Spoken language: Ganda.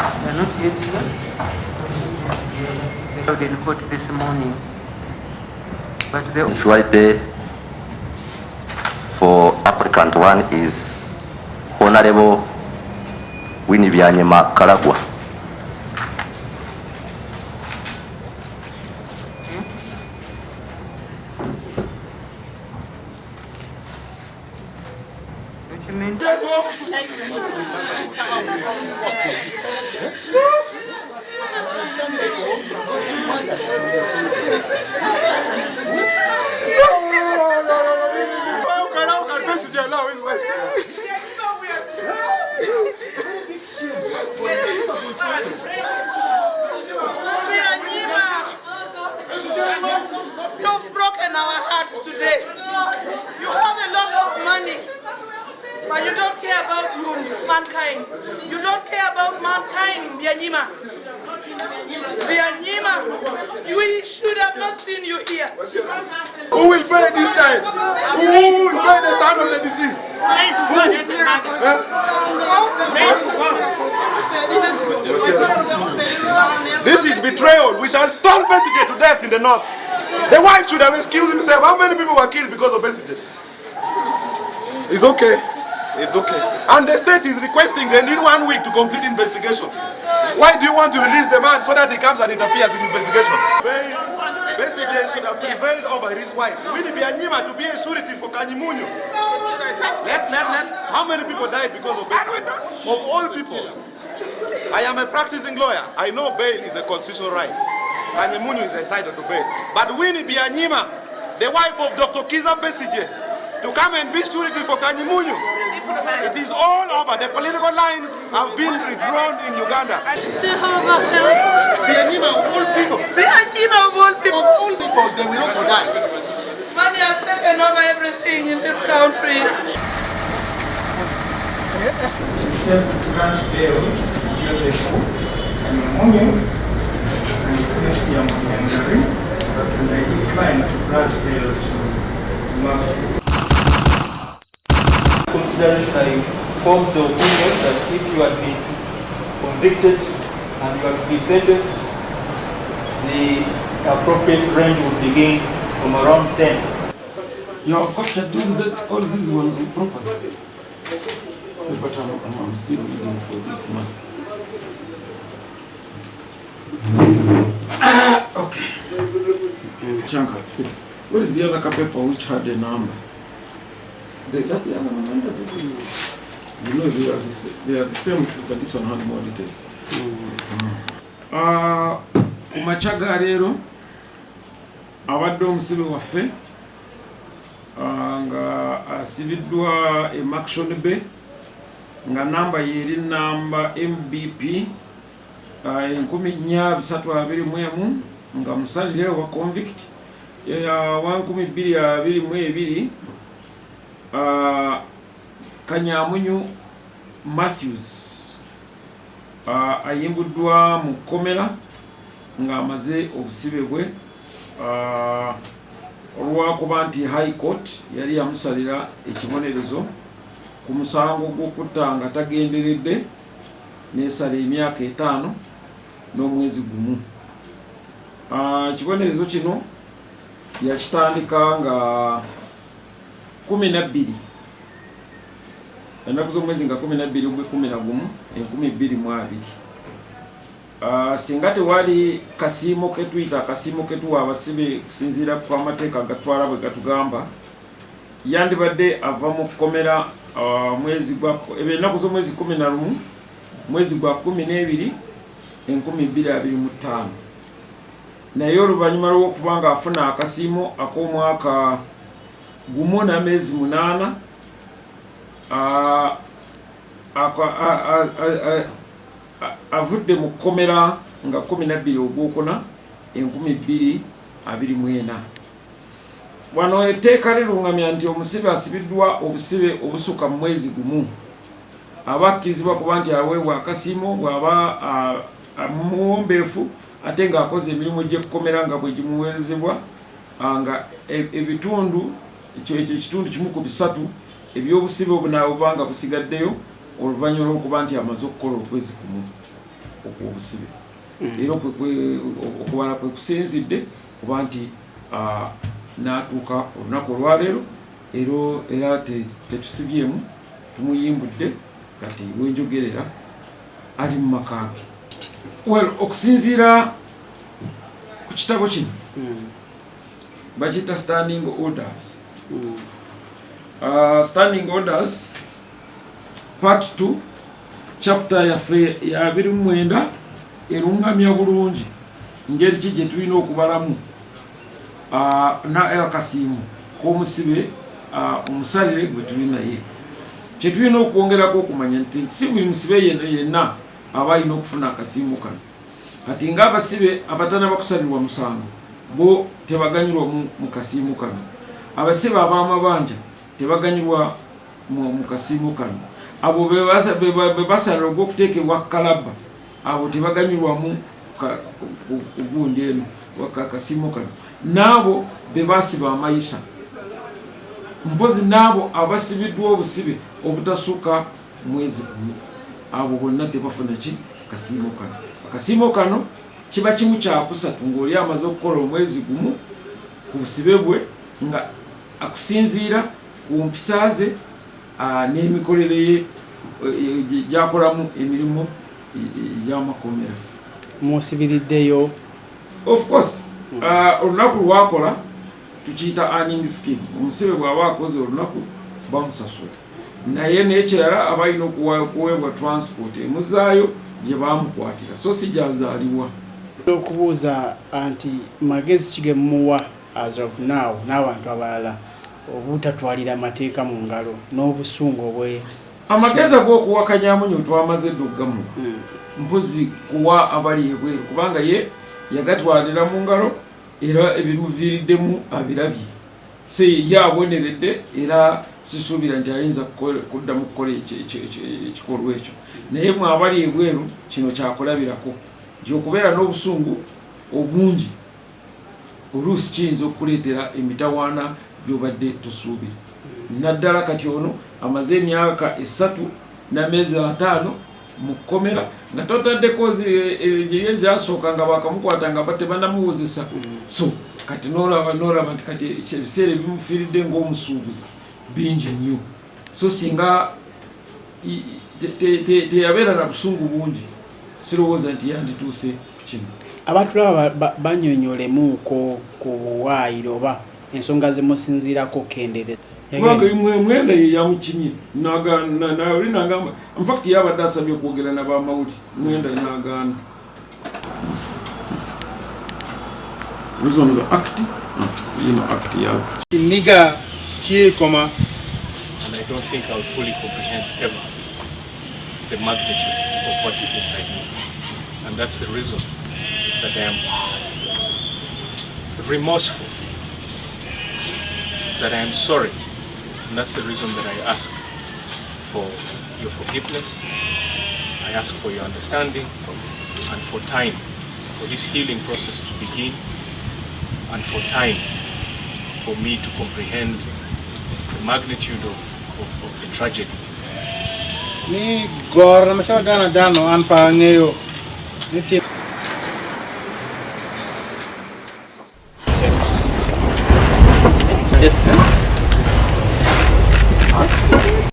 are not yet here. They held in court this morning. But it's right there. For applicant one is Honorable Byanyima Karagwa. You've broken our hearts today. You have a lot of money, but you don't care about mankind. You don't care about mankind, Byanyima. Byanyima, we should have not seen you here. Who will pay this time? Who will pay the time of the disease? This is betrayal. We shall stone Besige to death in the north. The wife should have killed himself. How many people were killed because of Besige? It's okay. It's okay. And the state is requesting they need 1 week to complete investigation. Why do you want to release the man so that he comes and interferes in investigation? Besige should have prevailed over his wife. We need Byanyima to be a surety for Kanyamunyu. How many people died because of Besige? Of all people. I am a practicing lawyer. I know bail is a constitutional right. Kanyamunyu is entitled to bail. But we need Byanyima, the wife of Dr. Kiza Besige, to come and be surety for Kanyamunyu. It is all over. The political lines have been withdrawn in Uganda. Byanyima of all people. Byanyima of all people. All people, they will not die. Money has taken over everything in this country. Cynthia Munwangari, and I decline to grant bail to Mathew. Consideration, I formed the opinion that if you had been convicted and you had to be sentenced, the appropriate range would begin from around 10. You have captured all these ones properly. But I'm still waiting for this one. Okay. Chanka, what is the other paper which had a number? That's the other number. You know they are the same, but this one had more details. Kumachaga leero abadde omusibe waffe nga asibiddwa e Makshon Bay nga namba yeri namba MBP 10321 nga musalire wa convict ya 1222 Kanyamunyu Matthews Ayimbuddwa Mukomera nga amaze obusibe bwe olwakuba nti High Court yali yamusalira ekibonerezo ku musango gw'okutta nga tagenderedde n'esala emyaka 5 n'omwezi gumu. Ekibonerezo kino yakitandika nga 12 ennaku z'omwezi nga 12 ogw'e11 2022. Singa tewali kasiimo ketuyita akasiimo ketuwa abasibe kusinziira ku amateeka gatwala bwe gatugamba, yandibadde ava mu komera mwezi gwa ennaku z'omwezi 11 mwezi gwa 12 2025. naye oluvanyuma lw'okuba nga afuna akasiimo ak'omwaka gumu n'amezi 8 avudde mu komera nga 12 ogwokuna 2024. Wano etteeka lirungamya nti omusibe asibiddwa obusibe obusukka mu mwezi gumu aba akkirizibwa kuba nti aweebwa akasiimo bw'aba muwombeefu ate ng'akoze emirimu gy'ekkomera nga bwe gimuweerezebwa nga ebitundu ekyo ekitundu kimu ku 3 eby'obusibe obunaawe bubanga busigaddeyo oluvannyuma lw'okuba nti amaze okukola okwezi kumu. okw'obusibe era okubala kwe kusinzidde kuba nti n'atuuka olunaku olwaleero era tetusibyemu tumuyimbudde kati wenjogerera ali mu maka ge. Well, okusinziira ku kitabo kino bakiyita standing orders. Standing orders part 2 chapter yaffe ya 29 erungamya bulungi ngeri ki gye tulina okubalamu akasiimu k'omusibe omusalire gwe tuli naye. Kye tulina okwongerako okumanya nti si buli musibe yenna aba alina okufuna akasiimu kano. Kati ng'abasibe abatana bakusalirwa musango bo tebaganyulwa mu kasiimu kano. Abasibe ab'amabanja tebaganyulwa mu kasiimu kano. Abo be basalira ogw'okuteekebwa kalaba abo tebaganyulwamu gundi eno kasiimu kano. N'abo be basiba amayisa mpozi n'abo abasibiddwa obusibe obutasuuka mwezi gumu abo bonna tebafuna ki kasiimu kano. Akasiimu kano kiba kimu kyakusatu ng'oli amaze okukola omwezi gumu ku busibe bwe nga akusinziira ku mpisa ze n'emikolere ye gyakolamu emirimu gy'amakomera. Musibiriddeyo? Of course, olunaku lwakola tukiyita earning scheme. Omusibe bw'aba akoze olunaku bamusasula naye n'ekirala aba alina okuweebwa transport emuzaayo gye bamukwatira so si gyazaalibwa. Okubuuza anti magezi ki ge mumuwa as of now n'abantu abalala obutatwalira amateeka mu ngalo n'obusungu obwe amagezi ag'okuwa Kanyamunyu twamaze dde okugamuwa mpozi kuwa abali ebweru kubanga ye yagatwalira mu ngalo era ebimuviiriddemu abirabye so ye aboneredde era sisuubira nti ayinza kuddamu kukola ekikolwa ekyo naye mwe abali ebweru kino kyakulabirako nti okubeera n'obusungu obungi oluusi kiyinza okuleetera emitawaana gy'obadde tosuubira. Naddala kati ono amaze emyaka 3 n'emyezi 5 mu Mukomera nga totaddeko gye gyasooka nga bakamukwata nga tebanamuwozesa so kati n'olaba nti kati ebiseera ebimufiiridde ng'omusuubuzi bingi nnyo so singa teyabeera na busungu bungi sirowooza nti yandituuse ku kino. Abantu laba banyonyolemuuko ku buwaayiro oba ensonga zemusinziirako kendeereza. Kubanga mwenda ye yamukinye oli n'agamba in fact yabadde asabye okwogera n'abamawuli mwenda n'agaana. This one is an act. Act, yeah. Niga Koma. And I don't think I'll fully comprehend ever the magnitude of what is inside me. And that's the reason that I am remorseful, that I am sorry. And that's the reason that I ask for your forgiveness. I ask for your understanding and for time for this healing process to begin and for time for me to comprehend the magnitude of the tragedy. Ni gor na dana dano anpa ngeyo. Ni